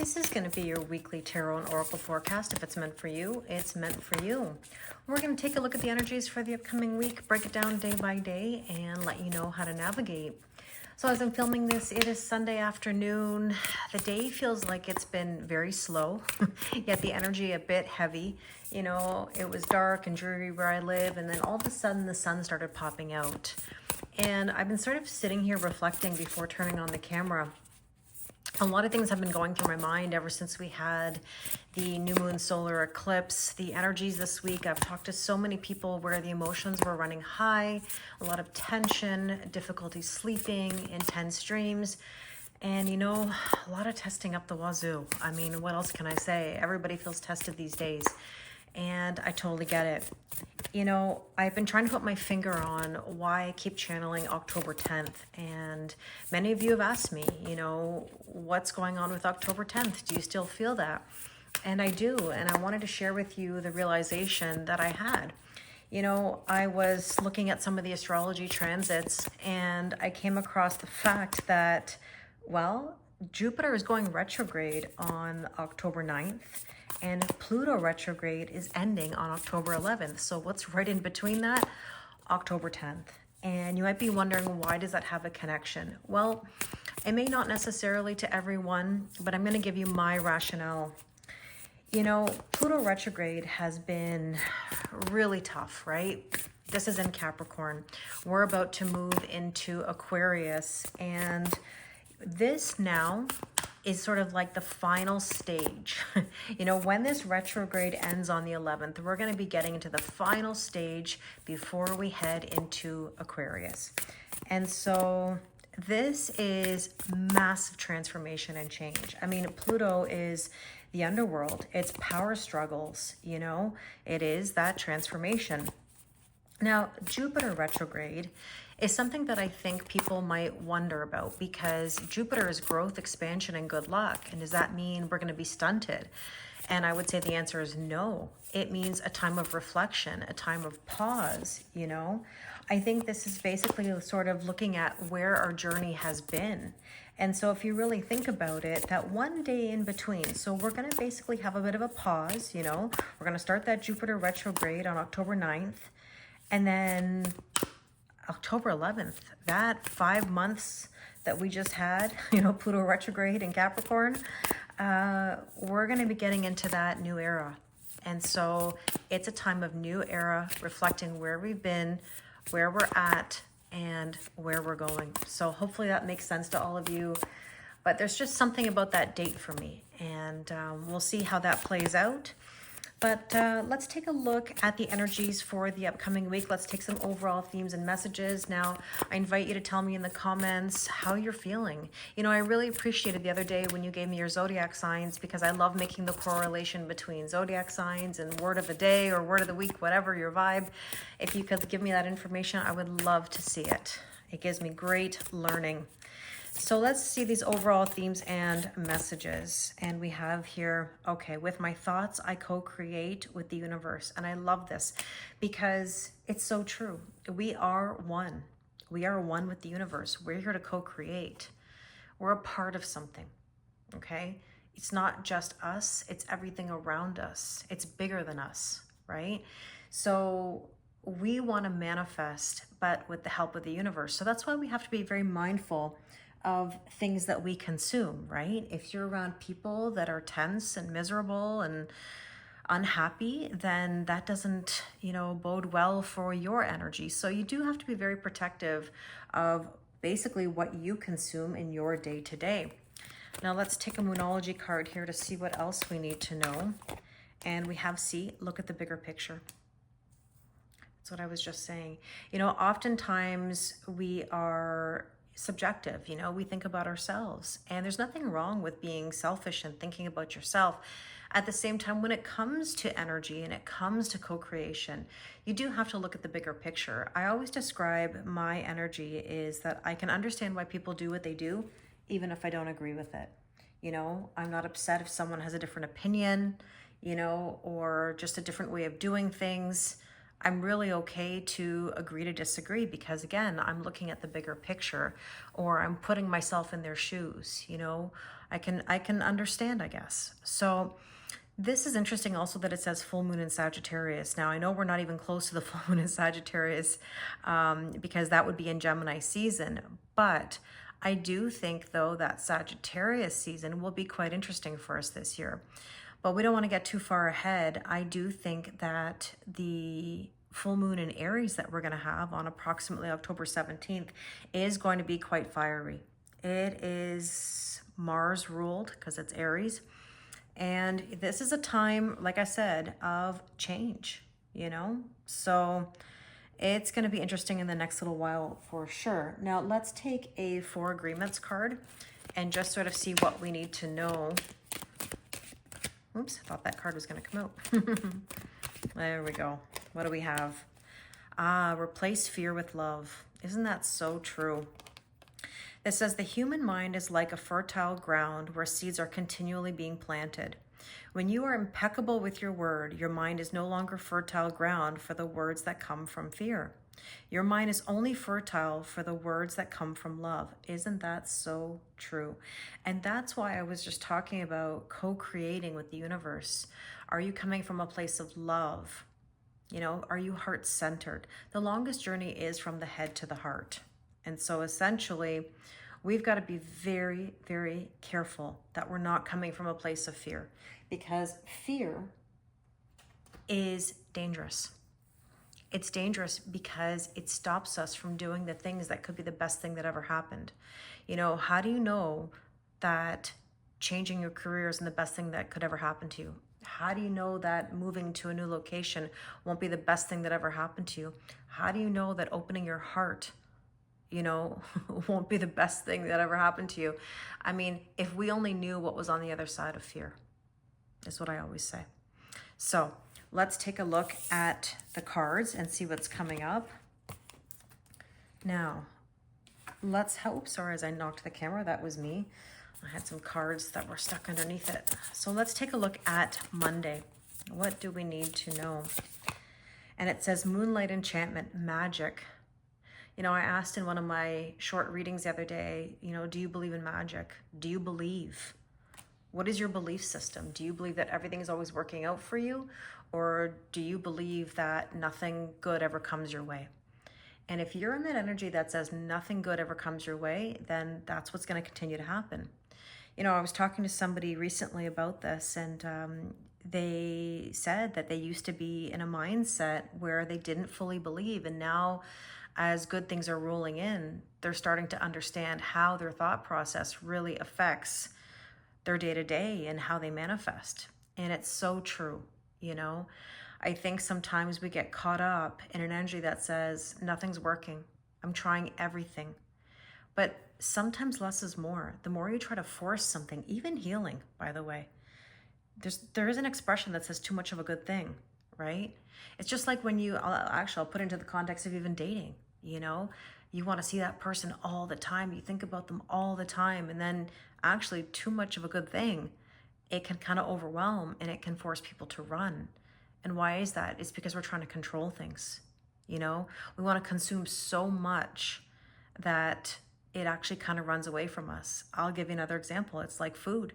This is going to be your weekly tarot and oracle forecast. If it's meant for you, it's meant for you. We're going to take a look at the energies for the upcoming week, break it down day by day, and let you know how to navigate. So as I'm filming this, it is Sunday afternoon. The day feels like it's been very slow, yet the energy a bit heavy. You know, it was dark and dreary where I live, and then all of a sudden the sun started popping out. And I've been sort of sitting here reflecting before turning on the camera. A lot of things have been going through my mind ever since we had the new moon solar eclipse. The energies this week, I've talked to so many people where the emotions were running high, a lot of tension, difficulty sleeping, intense dreams, and you know, a lot of testing up the wazoo. I mean, what else can I say? Everybody feels tested these days, and I totally get it. You know, I've been trying to put my finger on why I keep channeling October 10th. And many of you have asked me, you know, what's going on with October 10th? Do you still feel that? And I do. And I wanted to share with you the realization that I had. You know, I was looking at some of the astrology transits and I came across the fact that, well, Jupiter is going retrograde on October 9th. And Pluto retrograde is ending on October 11th. So what's right in between that? October 10th. And you might be wondering, why does that have a connection? Well, it may not necessarily to everyone, but I'm going to give you my rationale. You know, Pluto retrograde has been really tough, right? This is in Capricorn. We're about to move into Aquarius, and this now is sort of like the final stage. You know, when this retrograde ends on the 11th, we're going to be getting into the final stage before we head into Aquarius. And so this is massive transformation and change. I mean, Pluto is the underworld. It's power struggles, you know, it is that transformation. Now, Jupiter retrograde is something that I think people might wonder about, because Jupiter is growth, expansion, and good luck. And does that mean we're going to be stunted? And I would say the answer is no. It means a time of reflection, a time of pause, you know? I think this is basically sort of looking at where our journey has been. And so if you really think about it, that one day in between, so we're going to basically have a bit of a pause, you know? We're going to start that Jupiter retrograde on October 9th. And then October 11th, that 5 months that we just had, you know, Pluto retrograde in Capricorn, we're going to be getting into that new era. And so it's a time of new era, reflecting where we've been, where we're at, and where we're going. So hopefully that makes sense to all of you. But there's just something about that date for me. And we'll see how that plays out. But let's take a look at the energies for the upcoming week. Let's take some overall themes and messages. Now, I invite you to tell me in the comments how you're feeling. You know, I really appreciated the other day when you gave me your zodiac signs, because I love making the correlation between zodiac signs and word of the day or word of the week, whatever your vibe. If you could give me that information, I would love to see it. It gives me great learning. So let's see these overall themes and messages. And we have here, okay, with my thoughts, I co-create with the universe. And I love this because it's so true. We are one. We are one with the universe. We're here to co-create. We're a part of something, okay? It's not just us. It's everything around us. It's bigger than us, right? So we want to manifest, but with the help of the universe. So that's why we have to be very mindful of things that we consume, right? If you're around people that are tense and miserable and unhappy, then that doesn't, you know, bode well for your energy. So you do have to be very protective of basically what you consume in your day to day. Now let's take a Moonology card here to see what else we need to know. And we have C, look at the bigger picture. That's what I was just saying. You know, oftentimes we are subjective, you know, we think about ourselves, and there's nothing wrong with being selfish and thinking about yourself. At the same time, when it comes to energy and it comes to co-creation, you do have to look at the bigger picture. I always describe my energy is that I can understand why people do what they do, even if I don't agree with it. You know, I'm not upset if someone has a different opinion, you know, or just a different way of doing things. I'm really okay to agree to disagree because, again, I'm looking at the bigger picture, or I'm putting myself in their shoes, you know. I can understand, I guess. So this is interesting also that it says full moon in Sagittarius. Now, I know we're not even close to the full moon in Sagittarius, because that would be in Gemini season. But I do think, though, that Sagittarius season will be quite interesting for us this year. But we don't want to get too far ahead. I do think that the full moon in Aries that we're going to have on approximately October 17th is going to be quite fiery. It is Mars ruled because it's Aries. And this is a time, like I said, of change, you know? So it's going to be interesting in the next little while for sure. Now, let's take a 4 agreements card and just sort of see what we need to know. Oops, I thought that card was going to come out. There we go. What do we have? Replace fear with love. Isn't that so true? It says the human mind is like a fertile ground where seeds are continually being planted. When you are impeccable with your word, your mind is no longer fertile ground for the words that come from fear. Your mind is only fertile for the words that come from love. Isn't that so true? And that's why I was just talking about co-creating with the universe. Are you coming from a place of love? You know, are you heart-centered? The longest journey is from the head to the heart. And so essentially, we've got to be very, very careful that we're not coming from a place of fear, because fear is dangerous. It's dangerous because it stops us from doing the things that could be the best thing that ever happened. You know, how do you know that changing your career isn't the best thing that could ever happen to you? How do you know that moving to a new location won't be the best thing that ever happened to you? How do you know that opening your heart, you know, won't be the best thing that ever happened to you? I mean, if we only knew what was on the other side of fear, is what I always say. So let's take a look at the cards and see what's coming up. Now, oops, sorry, as I knocked the camera, that was me. I had some cards that were stuck underneath it. So let's take a look at Monday. What do we need to know? And it says moonlight enchantment, magic. You know, I asked in one of my short readings the other day, you know, do you believe in magic? Do you believe? What is your belief system? Do you believe that everything is always working out for you? Or do you believe that nothing good ever comes your way? And if you're in that energy that says nothing good ever comes your way, then that's what's going to continue to happen. You know, I was talking to somebody recently about this, and they said that they used to be in a mindset where they didn't fully believe. And now, as good things are rolling in, they're starting to understand how their thought process really affects their day-to-day and how they manifest. And it's so true, you know. I think sometimes we get caught up in an energy that says nothing's working. I'm trying everything. But sometimes less is more. The more you try to force something, even healing, by the way, there is an expression that says too much of a good thing, right? It's just like when I'll put it into the context of even dating, you know, you want to see that person all the time. You think about them all the time. And then actually too much of a good thing, it can kind of overwhelm and it can force people to run. And why is that? It's because we're trying to control things. You know, we want to consume so much that it actually kind of runs away from us. I'll give you another example. It's like food.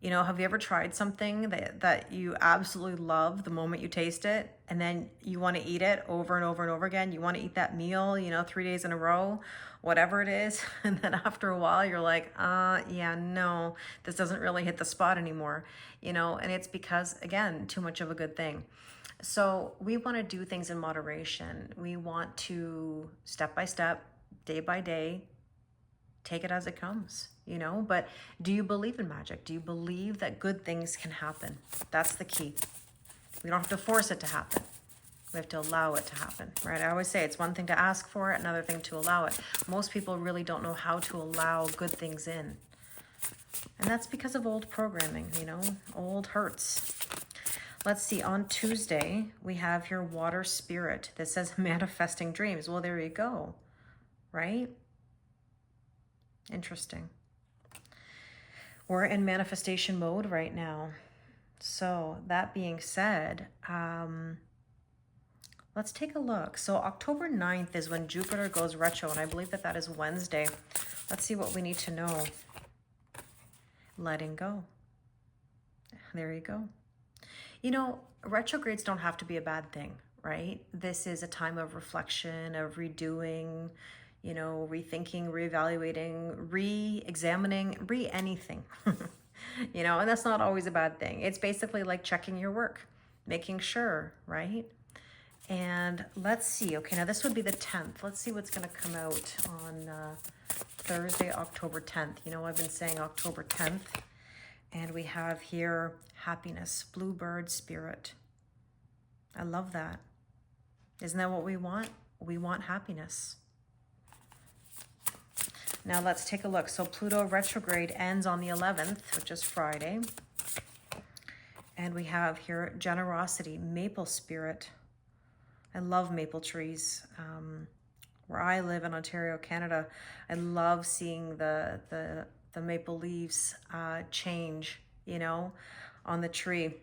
You know, have you ever tried something that you absolutely love the moment you taste it, and then you want to eat it over and over and over again? You want to eat that meal, you know, 3 days in a row, whatever it is. And then after a while, you're like, yeah, no, this doesn't really hit the spot anymore, you know, and it's because, again, too much of a good thing. So we want to do things in moderation. We want to step by step, day by day, take it as it comes, you know. But do you believe in magic? Do you believe that good things can happen? That's the key. We don't have to force it to happen. We have to allow it to happen, right? I always say it's one thing to ask for it, another thing to allow it. Most people really don't know how to allow good things in. And that's because of old programming, you know, old hurts. Let's see, on Tuesday, we have here water spirit that says manifesting dreams. Well, there you go, right? Interesting. We're in manifestation mode right now. So that being said, Let's take a look. So October 9th is when Jupiter goes retro, and I believe that that is Wednesday. Let's see what we need to know. Letting go. There you go. You know, retrogrades don't have to be a bad thing, right? This is a time of reflection, of redoing, you know, rethinking, reevaluating, re-examining, re-anything. You know, and that's not always a bad thing. It's basically like checking your work, making sure, right? And let's see. Okay, now this would be the 10th. Let's see what's going to come out on Thursday, October 10th. You know, I've been saying October 10th. And we have here happiness, bluebird spirit. I love that. Isn't that what we want? We want happiness. Now let's take a look. So Pluto retrograde ends on the 11th, which is Friday. And we have here generosity, maple spirit. I love maple trees. Where I live in Ontario, Canada, I love seeing the maple leaves change, you know, on the tree.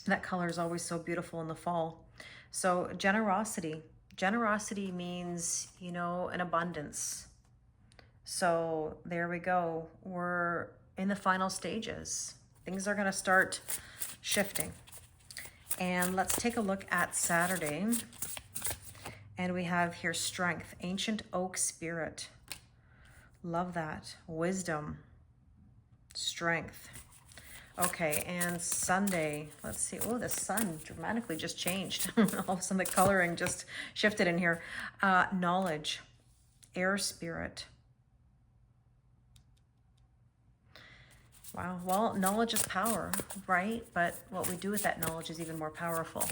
That color is always so beautiful in the fall. So generosity. Generosity means, you know, an abundance. So there we go. We're in the final stages. Things are going to start shifting. And let's take a look at Saturday. And we have here strength, ancient oak spirit. Love that. Wisdom, strength. Okay, and Sunday, let's see. Oh, the sun dramatically just changed. All of a sudden the coloring just shifted in here. Knowledge, air spirit. Wow, well, knowledge is power, right? But what we do with that knowledge is even more powerful.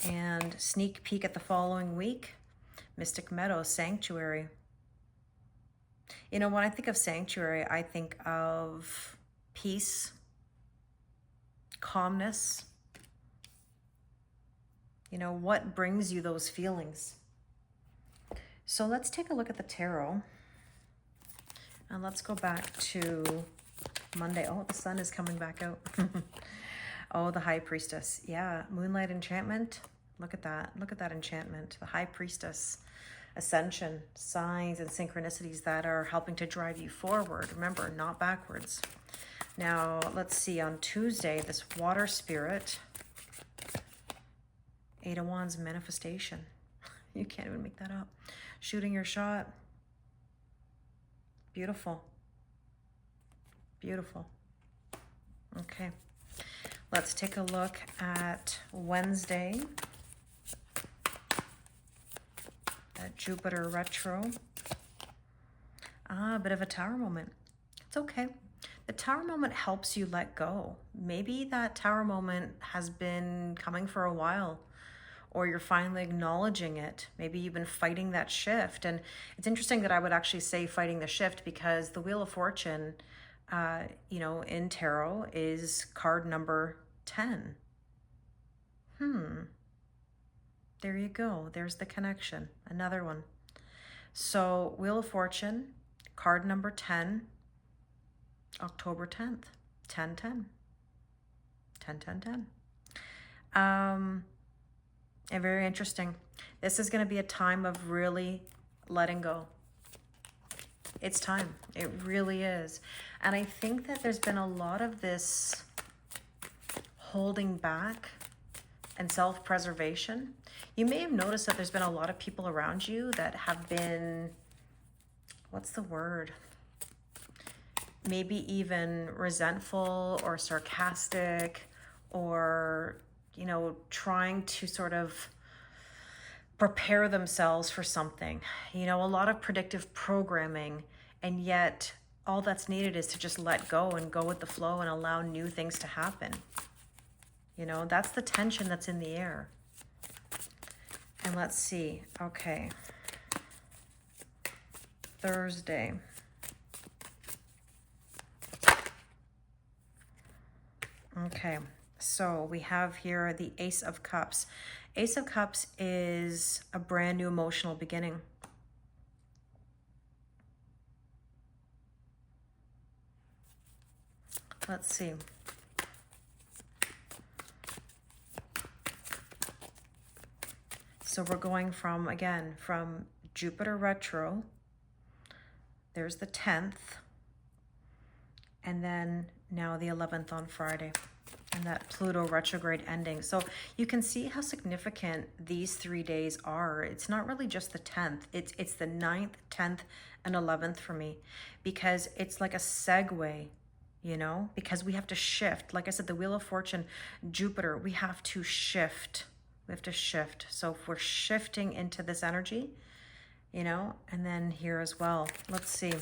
And sneak peek at the following week, Mystic Meadows, sanctuary. You know, when I think of sanctuary, I think of peace, calmness. You know, what brings you those feelings? So let's take a look at the tarot. And let's go back to Monday. Oh, the sun is coming back out. Oh, the High Priestess. Yeah, Moonlight Enchantment. Look at that. Look at that enchantment. The High Priestess. Ascension, signs and synchronicities that are helping to drive you forward. Remember, not backwards. Now, let's see. On Tuesday, this water spirit. Eight of Wands, manifestation. You can't even make that up. Shooting your shot. Beautiful. Beautiful. Okay. Let's take a look at Wednesday. At Jupiter retro. A bit of a tower moment. It's okay. The tower moment helps you let go. Maybe that tower moment has been coming for a while, or you're finally acknowledging it. Maybe you've been fighting that shift. And it's interesting that I would actually say fighting the shift, because the Wheel of Fortune, you know, in tarot is card number 10. There you go. There's the connection. Another one. So Wheel of Fortune, card number 10, October 10th, 10-10. 10-10-10. And very interesting. This is going to be a time of really letting go. It's time. It really is. And I think that there's been a lot of this holding back and self-preservation. You may have noticed that there's been a lot of people around you that have been, what's the word? Maybe even resentful or sarcastic, or, you know, trying to sort of prepare themselves for something. You know, a lot of predictive programming, and yet all that's needed is to just let go and go with the flow and allow new things to happen. You know, that's the tension that's in the air. And let's see. Okay. Thursday. Okay. So we have here the Ace of Cups. Ace of Cups is a brand new emotional beginning. Let's see. So we're going from, again, from Jupiter retro, there's the 10th, and then now the 11th on Friday, and that Pluto retrograde ending. So you can see how significant these 3 days are. It's not really just the 10th, it's the 9th, 10th, and 11th for me, because it's like a segue, you know, because we have to shift. Like I said, the Wheel of Fortune, Jupiter, we have to shift. We have to shift. So if we're shifting into this energy, you know, and then here as well, let's see.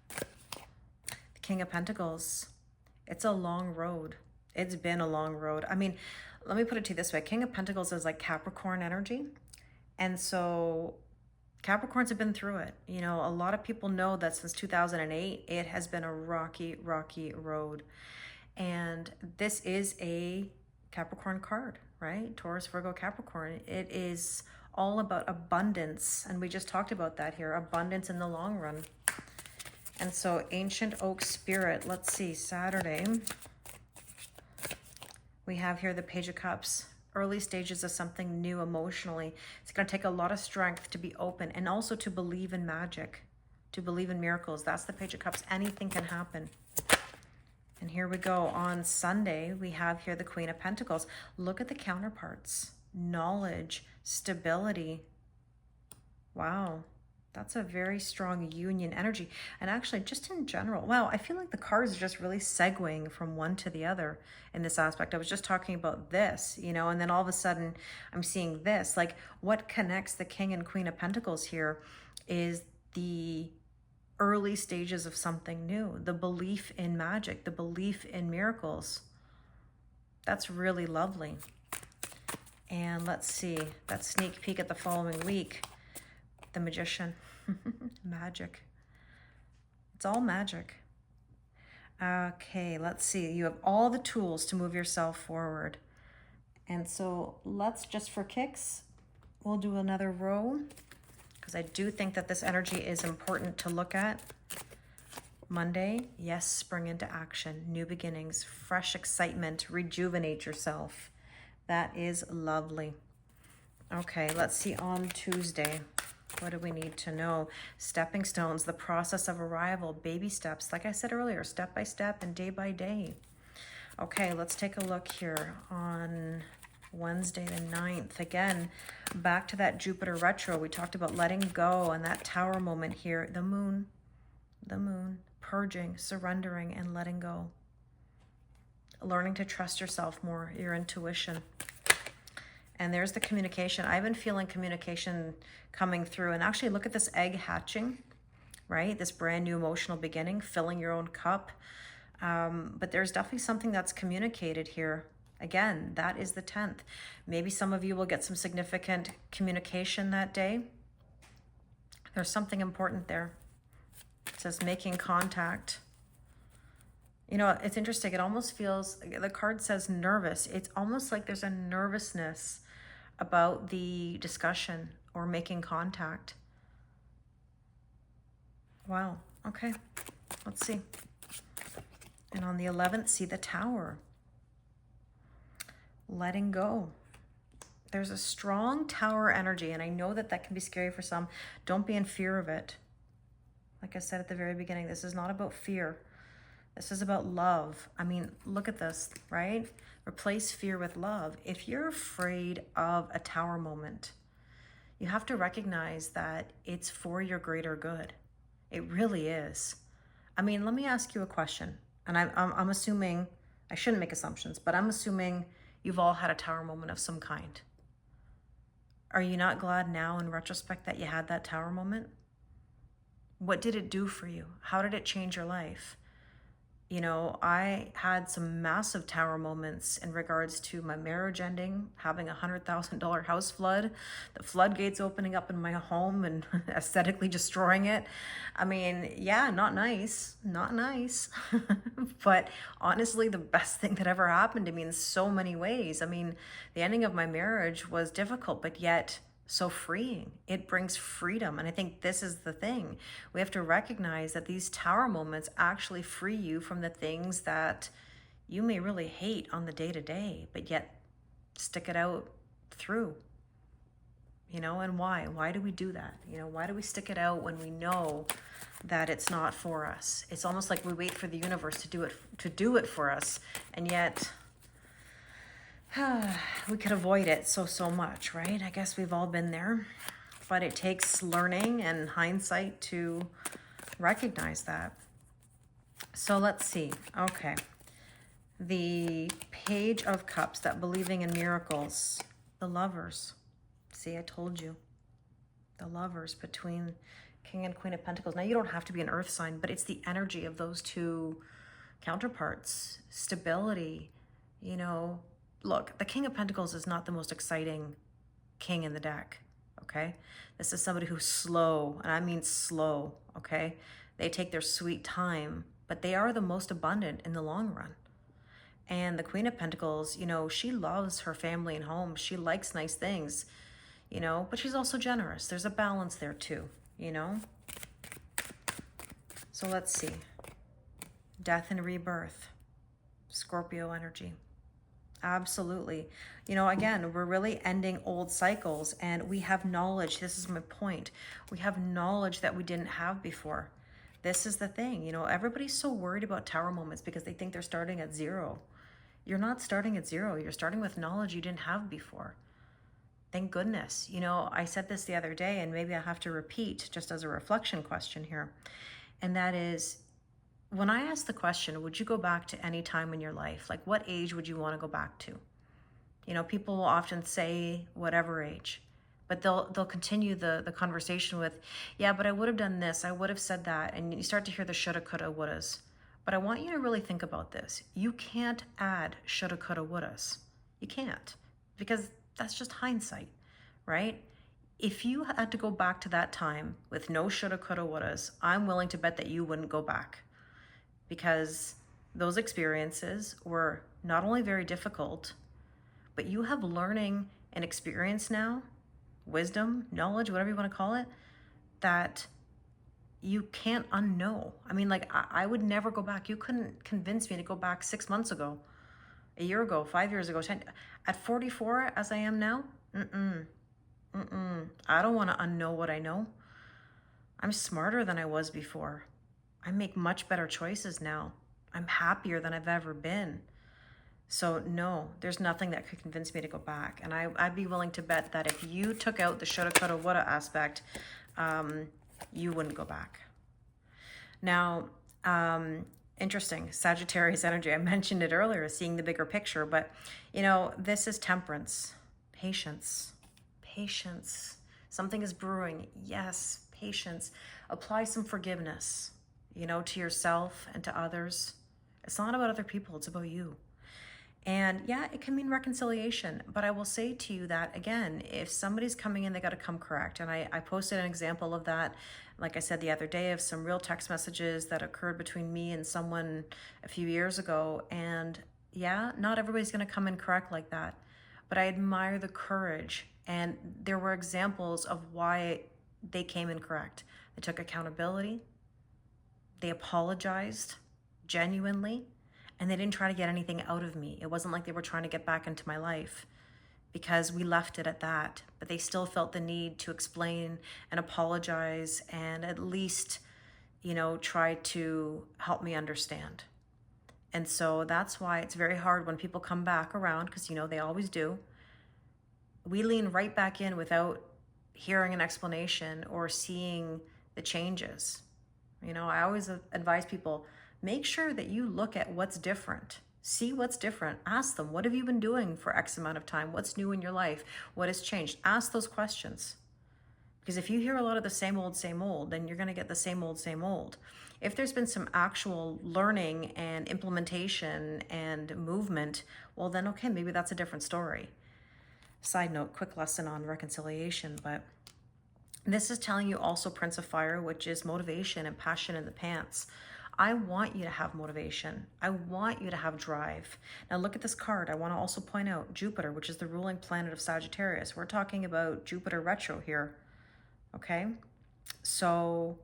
The King of Pentacles, it's a long road. It's been a long road. I mean, let me put it to you this way. King of Pentacles is like Capricorn energy. And so Capricorns have been through it. You know, a lot of people know that since 2008, it has been a rocky, rocky road. And this is a Capricorn card, right? Taurus, Virgo, Capricorn. It is all about abundance. And we just talked about that here, abundance in the long run. And so Ancient Oak Spirit, let's see, Saturday. We have here the Page of Cups, early stages of something new emotionally. It's going to take a lot of strength to be open and also to believe in magic, to believe in miracles. That's the Page of Cups. Anything can happen. And here we go. On Sunday, we have here the Queen of Pentacles. Look at the counterparts. Knowledge, stability. Wow. That's a very strong union energy. And actually, just in general, wow, I feel like the cards are just really segueing from one to the other in this aspect. I was just talking about this, you know, and then all of a sudden I'm seeing this. Like, what connects the King and Queen of Pentacles here is the early stages of something new, the belief in magic, the belief in miracles. That's really lovely. And let's see, that sneak peek at the following week. The Magician. Magic. It's all magic. Okay, let's see. You have all the tools to move yourself forward. And so let's, just for kicks, we'll do another row, because I do think that this energy is important to look at. Monday, yes, spring into action, new beginnings, fresh excitement, rejuvenate yourself. That is lovely. Okay, let's see on Tuesday. What do we need to know? Stepping stones, the process of arrival, baby steps. Like I said earlier, step by step and day by day. Okay, let's take a look here on Wednesday the 9th. Again, back to that Jupiter retro. We talked about letting go and that tower moment here. The moon, purging, surrendering, and letting go. Learning to trust yourself more, your intuition. And there's the communication. I've been feeling communication coming through. And actually, look at this egg hatching, right? This brand new emotional beginning, filling your own cup. But there's definitely something that's communicated here. Again, that is the 10th. Maybe some of you will get some significant communication that day. There's something important there. It says making contact. You know, it's interesting. It almost feels, the card says nervous. It's almost like there's a nervousness about the discussion or making contact. Wow. Okay. Let's see. And on the 11th, see the Tower. Letting go. There's a strong Tower energy, and I know that that can be scary for some. Don't be in fear of it. Like I said at the very beginning, this is not about fear. This is about love. I mean, look at this, right? Replace fear with love. If you're afraid of a Tower moment, you have to recognize that it's for your greater good. It really is. I mean, let me ask you a question. And I'm assuming, I shouldn't make assumptions, but I'm assuming you've all had a Tower moment of some kind. Are you not glad now in retrospect that you had that Tower moment? What did it do for you? How did it change your life? You know, I had some massive Tower moments in regards to my marriage ending, having a $100,000 house flood, the floodgates opening up in my home and aesthetically destroying it. I mean, yeah, not nice, not nice. But honestly, the best thing that ever happened to me in so many ways. I mean, the ending of my marriage was difficult, but yet so freeing. It brings freedom. And I think this is the thing. We have to recognize that these Tower moments actually free you from the things that you may really hate on the day-to-day, but yet stick it out through. you know, and why? Why do we do that? You know, why do we stick it out when we know that it's not for us? It's almost like we wait for the universe to do it for us, and yet we could avoid it so much, right? I guess we've all been there, but it takes learning and hindsight to recognize that. So let's see. Okay. The Page of Cups, that believing in miracles. The Lovers. See, I told you. The Lovers between King and Queen of Pentacles. Now, you don't have to be an earth sign, but it's the energy of those two counterparts. Stability. You know, look, the King of Pentacles is not the most exciting king in the deck, okay? This is somebody who's slow, and I mean slow, okay? They take their sweet time, but they are the most abundant in the long run. And the Queen of Pentacles, you know, she loves her family and home. She likes nice things, you know, but she's also generous. There's a balance there too, you know? So let's see. Death and rebirth. Scorpio energy. Absolutely. You know, again, we're really ending old cycles, and we have knowledge. This is my point. We have knowledge that we didn't have before. This is the thing, you know, everybody's so worried about tower moments because they think they're starting at zero. You're not starting at zero. You're starting with knowledge you didn't have before. Thank goodness. You know, I said this the other day, and maybe I have to repeat just as a reflection question here. And that is, when I ask the question, would you go back to any time in your life? Like, what age would you want to go back to? You know, people will often say whatever age, but they'll continue the conversation with, yeah, but I would have done this, I would have said that. And you start to hear the shoulda, coulda, wouldas. But I want you to really think about this. You can't add shoulda, coulda, wouldas. You can't, because that's just hindsight, right? If you had to go back to that time with no shoulda, coulda, wouldas, I'm willing to bet that you wouldn't go back, because those experiences were not only very difficult, but you have learning and experience now, wisdom, knowledge, whatever you want to call it, that you can't unknow. I mean, like, I would never go back. You couldn't convince me to go back 6 months ago, a year ago, 5 years ago, 10. At 44, as I am now, I don't want to unknow what I know. I'm smarter than I was before. I make much better choices now. I'm happier than I've ever been. So no, there's nothing that could convince me to go back. And I'd be willing to bet that if you took out the shoulda, coulda, woulda aspect, you wouldn't go back. Now, interesting, Sagittarius energy. I mentioned it earlier, seeing the bigger picture, but you know, this is temperance, patience. Something is brewing. Yes, patience. Apply some forgiveness, you know, to yourself and to others. It's not about other people, it's about you. And yeah, it can mean reconciliation, but I will say to you that, again, if somebody's coming in, they got to come correct. And I posted an example of that, like I said the other day, of some real text messages that occurred between me and someone a few years ago. And yeah, not everybody's going to come in correct like that, but I admire the courage. And there were examples of why they came in correct. They took accountability. They apologized genuinely. And they didn't try to get anything out of me. It wasn't like they were trying to get back into my life, because we left it at that. But they still felt the need to explain and apologize and at least, you know, try to help me understand. And so that's why it's very hard when people come back around, because, you know, they always do. We lean right back in without hearing an explanation or seeing the changes. You know, I always advise people, make sure that you look at what's different. See what's different. Ask them, what have you been doing for X amount of time? What's new in your life? What has changed? Ask those questions. Because if you hear a lot of the same old, then you're going to get the same old. If there's been some actual learning and implementation and movement, well then, okay, maybe that's a different story. Side note, quick lesson on reconciliation, but this is telling you also Prince of Fire, which is motivation and passion in the pants. I want you to have motivation. I want you to have drive. Now look at this card. I want to also point out Jupiter, which is the ruling planet of Sagittarius. We're talking about Jupiter retro here, okay? So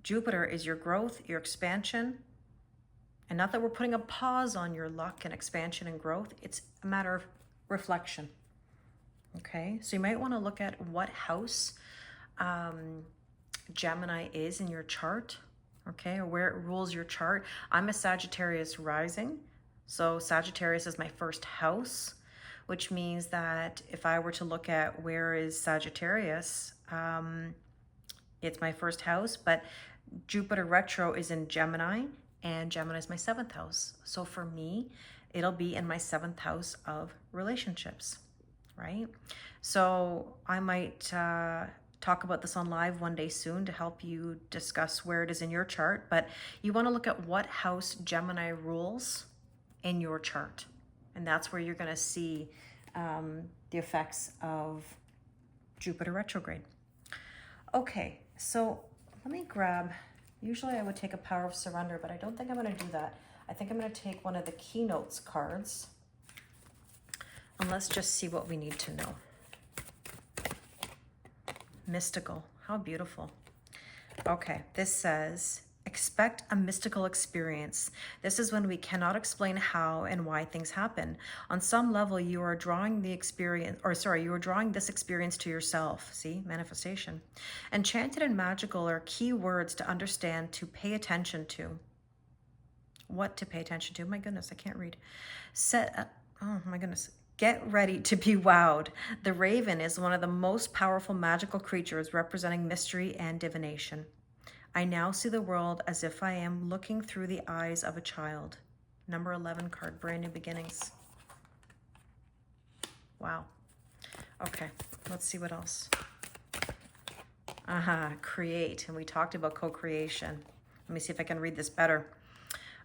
Jupiter is your growth, your expansion, and not that we're putting a pause on your luck and expansion and growth. It's a matter of reflection. Okay, so you might want to look at what house Gemini is in your chart, okay, or where it rules your chart. I'm a Sagittarius rising, so Sagittarius is my first house, which means that if I were to look at where is Sagittarius, it's my first house, but Jupiter retro is in Gemini, and Gemini is my 7th house. So for me, it'll be in my 7th house of relationships, right? So I might talk about this on live one day soon to help you discuss where it is in your chart, but you want to look at what house Gemini rules in your chart. And that's where you're going to see the effects of Jupiter retrograde. Okay, so let me grab, usually I would take a Power of Surrender, but I don't think I'm going to do that. I think I'm going to take one of the Keynotes cards, and let's just see what we need to know. Mystical, how beautiful. Okay, this says, expect a mystical experience. This is when we cannot explain how and why things happen. On some level, you are drawing the experience, you are drawing this experience to yourself. See, manifestation. Enchanted and magical are key words to understand, to pay attention to. What to pay attention to? My goodness, I can't read. Oh my goodness. Get ready to be wowed. The raven is one of the most powerful magical creatures representing mystery and divination. I now see the world as if I am looking through the eyes of a child. Number 11 card, brand new beginnings. Wow. Okay, let's see what else. Create, and we talked about co-creation. Let me see if I can read this better.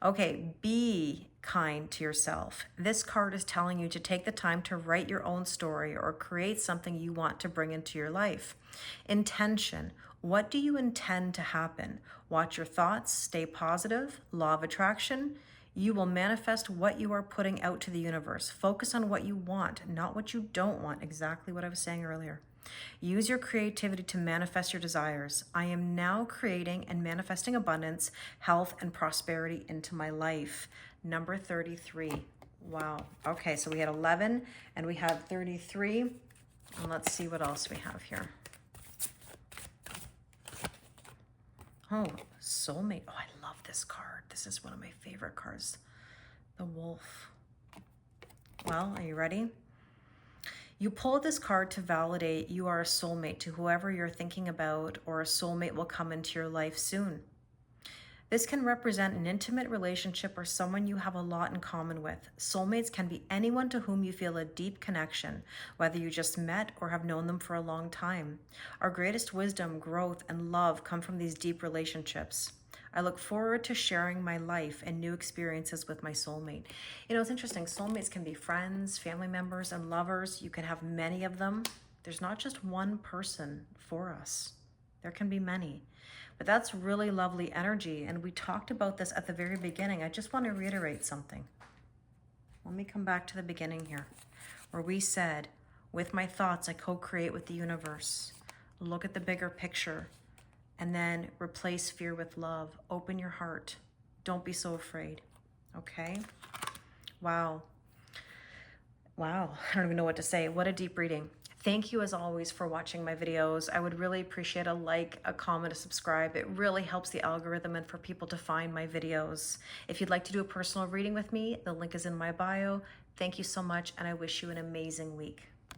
Okay, be kind to yourself. This card is telling you to take the time to write your own story or create something you want to bring into your life. Intention. What do you intend to happen? Watch your thoughts, stay positive. Law of attraction. You will manifest what you are putting out to the universe. Focus on what you want, not what you don't want. Exactly what I was saying earlier. Use your creativity to manifest your desires. I am now creating and manifesting abundance, health, and prosperity into my life. Number 33. Wow. Okay, so we had 11 and we have 33. And let's see what else we have here. Oh, soulmate. Oh, I love this card. This is one of my favorite cards. The wolf. Well, are you ready? You pull this card to validate you are a soulmate to whoever you're thinking about, or a soulmate will come into your life soon. This can represent an intimate relationship or someone you have a lot in common with. Soulmates can be anyone to whom you feel a deep connection, whether you just met or have known them for a long time. Our greatest wisdom, growth, and love come from these deep relationships. I look forward to sharing my life and new experiences with my soulmate. You know, it's interesting. Soulmates can be friends, family members, and lovers. You can have many of them. There's not just one person for us. There can be many. But that's really lovely energy. And we talked about this at the very beginning. I just want to reiterate something. Let me come back to the beginning here, where we said, with my thoughts, I co-create with the universe. Look at the bigger picture. And then replace fear with love. Open your heart. Don't be so afraid. Okay? Wow. Wow. I don't even know what to say. What a deep reading. Thank you as always for watching my videos. I would really appreciate a like, a comment, a subscribe. It really helps the algorithm and for people to find my videos. If you'd like to do a personal reading with me, the link is in my bio. Thank you so much, and I wish you an amazing week.